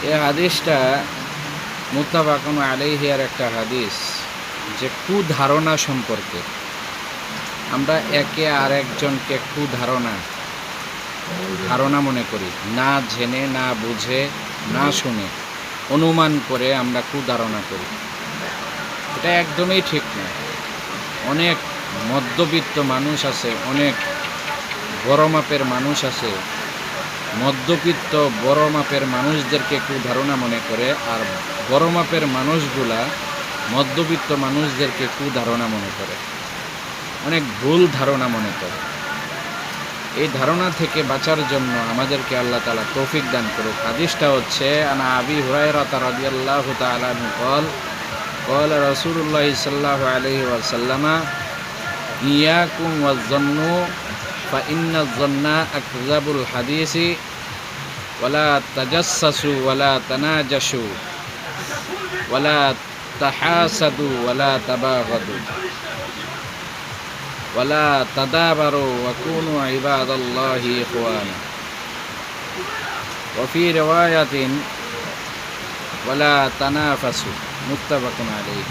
এই হাদিসটা মুত্তাফাকুন আলাইহি এর একটা হাদিস, যে কুধারণা সম্পর্কে আমরা একে আরেকজনকে ধারণা মনে করি, না জেনে, না বুঝে, না শুনে, অনুমান করে আমরা কুধারণা করি। এটা একদমই ঠিক না। অনেক মধ্যবিত্ত মানুষ আছে, অনেক বড় মাপের মানুষ আছে, মধ্যবিত্ত বড় মাপের মানুষদেরকে কুধারণা মনে করে, আর বড় মাপের মানুষগুলা মধ্যবিত্ত মানুষদেরকে কুধারণা মনে করে, অনেক ভুল ধারণা মনে করে। এই ধারণা থেকে বাঁচার জন্য আমাদেরকে আল্লাহ তাআলা তৌফিক দান করুক। হাদিসটা হচ্ছে আনা আবি হুরায়রা রাদিয়াল্লাহু তাআলা আনহু قال قال رسول الله صلى الله عليه وسلم إياكم والظن فإن الظن أكذب الحديث ولا تجسسوا ولا تناجشوا ولا تحاسدوا ولا تباغضوا ولا تدابروا وكونوا عباد الله إخوانا وفي رواية ولا تنافسوا متفق عليه।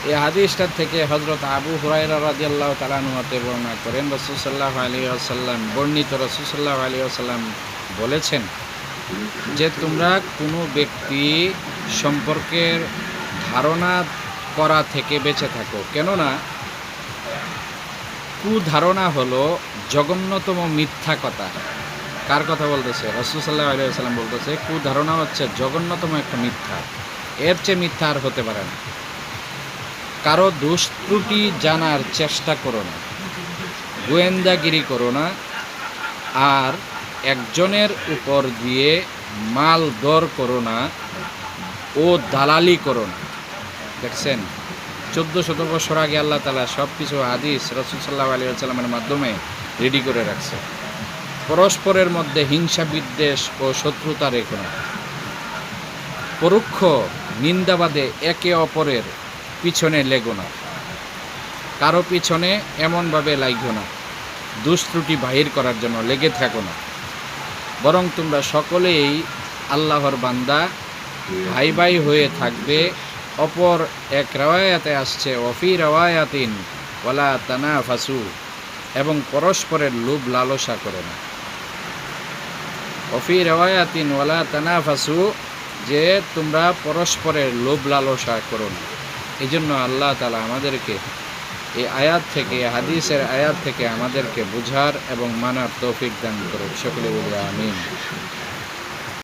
এই হাদিসটার থেকে হযরত আবু হুরায়রা রাদিয়াল্লাহু তাআলা আনহু বর্ণনা করেন, রাসূল সাল্লাল্লাহু আলাইহি ওয়াসাল্লাম রাসূল সাল্লাল্লাহু আলাইহি ওয়াসাল্লাম বলেছেন যে তোমরা কোনো ব্যক্তি সম্পর্কের ধারণা করা থেকে বেঁচে থাকো, কেননা কুধারণা হলো জঘন্যতম মিথ্যা কথা। কার কথা বলতেছে? রাসূল সাল্লাল্লাহু আলাইহি ওয়াসাল্লাম বলতেছে কুধারণা হচ্ছে জঘন্যতম একটা মিথ্যা, এর চেয়ে মিথ্যা আর হতে পারে না। কারো দোষ ত্রুটি জানার চেষ্টা করো না, গোয়েন্দাগিরি করো না, আর একজনের উপর দিয়ে মাল দর করো না ও দালালি করো না। দেখছেন, 1400 বছর আগে আল্লাহ তাআলা সব কিছু হাদিস রাসূল সাল্লাল্লাহু আলাইহি ওয়াসাল্লামের মাধ্যমে রেডি করে রাখছে। পরস্পরের মধ্যে হিংসা বিদ্বেষ ও শত্রুতা রেখো না, পরোক্ষ নিন্দাবাদে একে অপরের পিছনে লেগো না, কারো পিছনে এমনভাবে লাগো না দুষ্ত্রুটি বাহির করার জন্য লেগে থাকো না, বরং তোমরা সকলেই আল্লাহর বান্দা, ভাই ভাই হয়ে থাকবে। অপর এক রাওয়ায়াতে আসছে ওয়াফি রাওয়ায়াতিন ওয়ালা তানাফাসু, এবং পরস্পরের লোভ লালসা করো না। ওয়াফি রাওয়ায়াতিন ওয়ালা তানাফাসু, যে তোমরা পরস্পরের লোভ লালসা করো না। এই জন্য আল্লাহ তাআলা আমাদেরকে এই আয়াত থেকে, হাদিসের আয়াত থেকে আমাদেরকে বুঝার এবং মানার তৌফিক দান করুন। সকলে বলি আমিন।